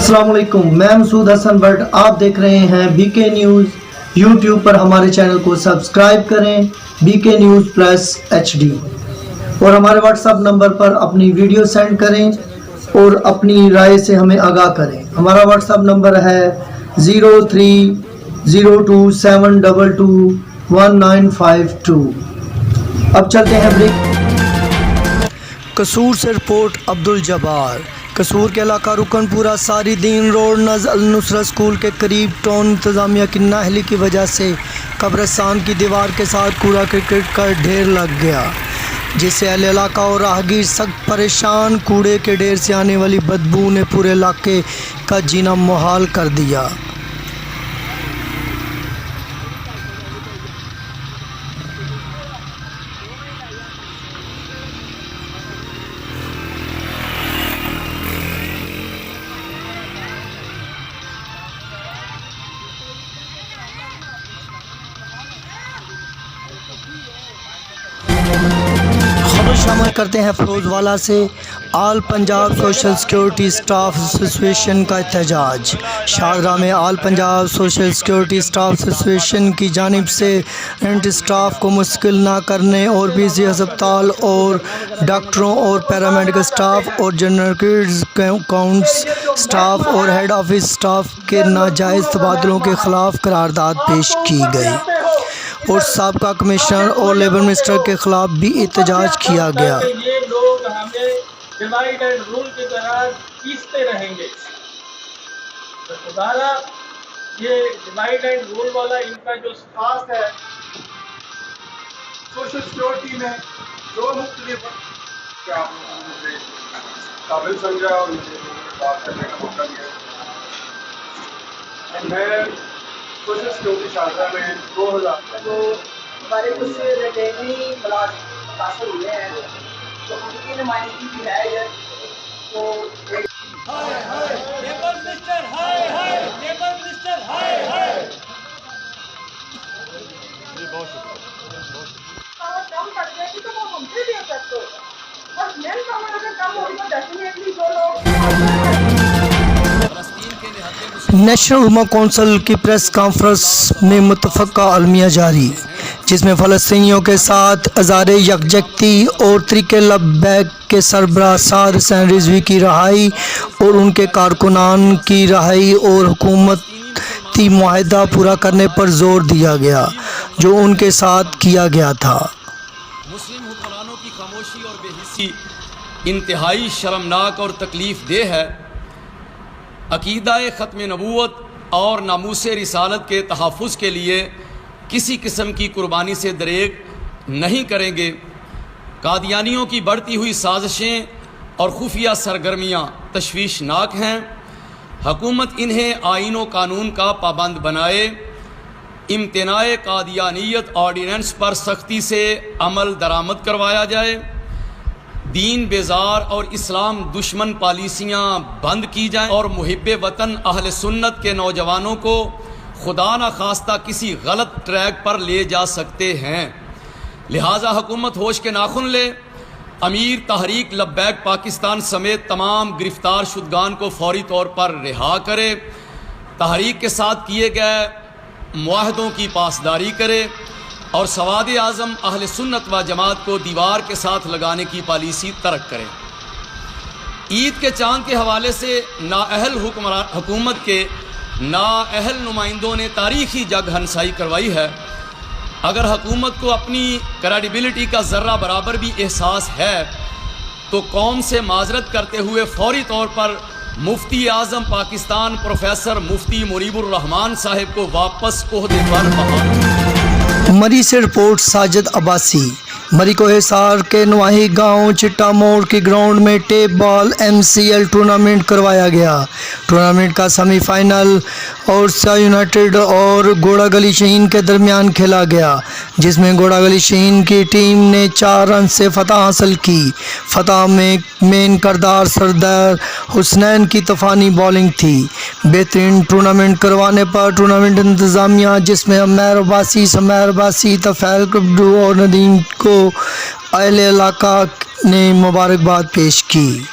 السلام علیکم، میں مسعود حسن بٹ، آپ دیکھ رہے ہیں بی کے نیوز یوٹیوب پر۔ ہمارے چینل کو سبسکرائب کریں BK News+HD، اور ہمارے واٹس ایپ نمبر پر اپنی ویڈیو سینڈ کریں اور اپنی رائے سے ہمیں آگاہ کریں۔ ہمارا واٹس ایپ نمبر ہے 0302722192۔ اب چلتے ہیں بریک۔ قصور سے رپورٹ عبدالجبار۔ قصور کے علاقہ رکن پورہ ساری دین روڈ نزد النصرہ اسکول کے قریب ٹاؤن انتظامیہ کی نااہلی کی وجہ سے قبرستان کی دیوار کے ساتھ کوڑا کرکٹ کا ڈھیر لگ گیا، جس سے اہل علاقہ اور راہگیر سخت پریشان۔ کوڑے کے ڈھیر سے آنے والی بدبو نے پورے علاقے کا جینا محال کر دیا۔ خبر شامل کرتے ہیں فیروز والا سے۔ آل پنجاب سوشل سیکورٹی سٹاف ایسوسی ایشن کا احتجاج۔ شاہدرہ میں آل پنجاب سوشل سیکورٹی سٹاف ایسوسی ایشن کی جانب سے رینٹ سٹاف کو مستقل نہ کرنے اور BC ہسپتال اور ڈاکٹروں اور پیرامیڈیکل سٹاف اور جنرل اکاؤنٹس سٹاف اور ہیڈ آفس سٹاف کے ناجائز تبادلوں کے خلاف قرارداد پیش کی گئی، اور سابقہ کمشنر اور لیبر منسٹر کے خلاف بھی احتجاج کیا گیا۔ یہ لوگ ہمیں ڈیوائڈ اینڈ رول کی طرح کھینچتے رہیں گے۔ خدایا یہ ڈیوائڈ اینڈ رول والا ان کا جو سٹاف ہے سوشل سیکورٹی میں جو مختلف کیا آپ لوگوں نے مجھے قابل سمجھا اور مجھے بات کرنے کا موقع دیا۔ میں سوشل سیکورٹی شاہدرہ میں 2000 تو ہمارے کچھ ریٹینی متاثر ہوئے ہیں، تو ان کی نمائندگی کی ہے تو لیبر منسٹر لیبر منسٹر کم کر دیں گی تو وہ ہم سے بھی افیکٹ ہوگا، اور مین پاور اگر کم ہوگی تو ڈیفینیٹلی جو لوگ نیشنل علماء کونسل کی پریس کانفرنس میں متفقہ عالمیہ جاری، جس میں فلسطینیوں کے ساتھ اظہار یکجہتی اور طریق لبیک کے سربراہ سعد حسین رضوی کی رہائی اور ان کے کارکنان کی رہائی اور حکومتی معاہدہ پورا کرنے پر زور دیا گیا جو ان کے ساتھ کیا گیا تھا۔ مسلم حکمرانوں کی خاموشی اور بے حسی انتہائی شرمناک اور تکلیف دہ ہے۔ عقیدہ ختم نبوت اور ناموس رسالت کے تحفظ کے لیے کسی قسم کی قربانی سے دریغ نہیں کریں گے۔ قادیانیوں کی بڑھتی ہوئی سازشیں اور خفیہ سرگرمیاں تشویشناک ہیں۔ حکومت انہیں آئین و قانون کا پابند بنائے۔ امتناع قادیانیت آرڈیننس پر سختی سے عمل درآمد کروایا جائے۔ دین بیزار اور اسلام دشمن پالیسیاں بند کی جائیں اور محب وطن اہل سنت کے نوجوانوں کو خدا نخواستہ کسی غلط ٹریک پر لے جا سکتے ہیں، لہٰذا حکومت ہوش کے ناخن لے۔ امیر تحریک لبیک پاکستان سمیت تمام گرفتار شدگان کو فوری طور پر رہا کرے، تحریک کے ساتھ کیے گئے معاہدوں کی پاسداری کرے اور سواد اعظم اہل سنت و جماعت کو دیوار کے ساتھ لگانے کی پالیسی ترک کرے۔ عید کے چاند کے حوالے سے نااہل حکومت کے نااہل نمائندوں نے تاریخی جگ ہنسائی کروائی ہے۔ اگر حکومت کو اپنی کریڈیبلٹی کا ذرہ برابر بھی احساس ہے تو قوم سے معذرت کرتے ہوئے فوری طور پر مفتی اعظم پاکستان پروفیسر مفتی منیب الرحمان صاحب کو واپس عہدے پر بحال۔ مری سے رپورٹ ساجد عباسی۔ مری کو حصار کے نواحی گاؤں چٹا موڑ کے گراؤنڈ میں ٹیپ بال MCL ٹورنامنٹ کروایا گیا۔ ٹورنامنٹ کا سیمی فائنل اورسا یونائٹڈ اور گوڑا گلی شہین کے درمیان کھیلا گیا، جس میں گوڑا گلی شہین کی ٹیم نے 4 رن سے فتح حاصل کی۔ فتح میں مین کردار سردار حسنین کی طوفانی بالنگ تھی۔ بہترین ٹورنامنٹ کروانے پر ٹورنامنٹ انتظامیہ، جس میں عمیر عباسی، سمیر عباسی، طفیل کبڈو اور ندیم کو اہل علاقہ نے مبارکباد پیش کی۔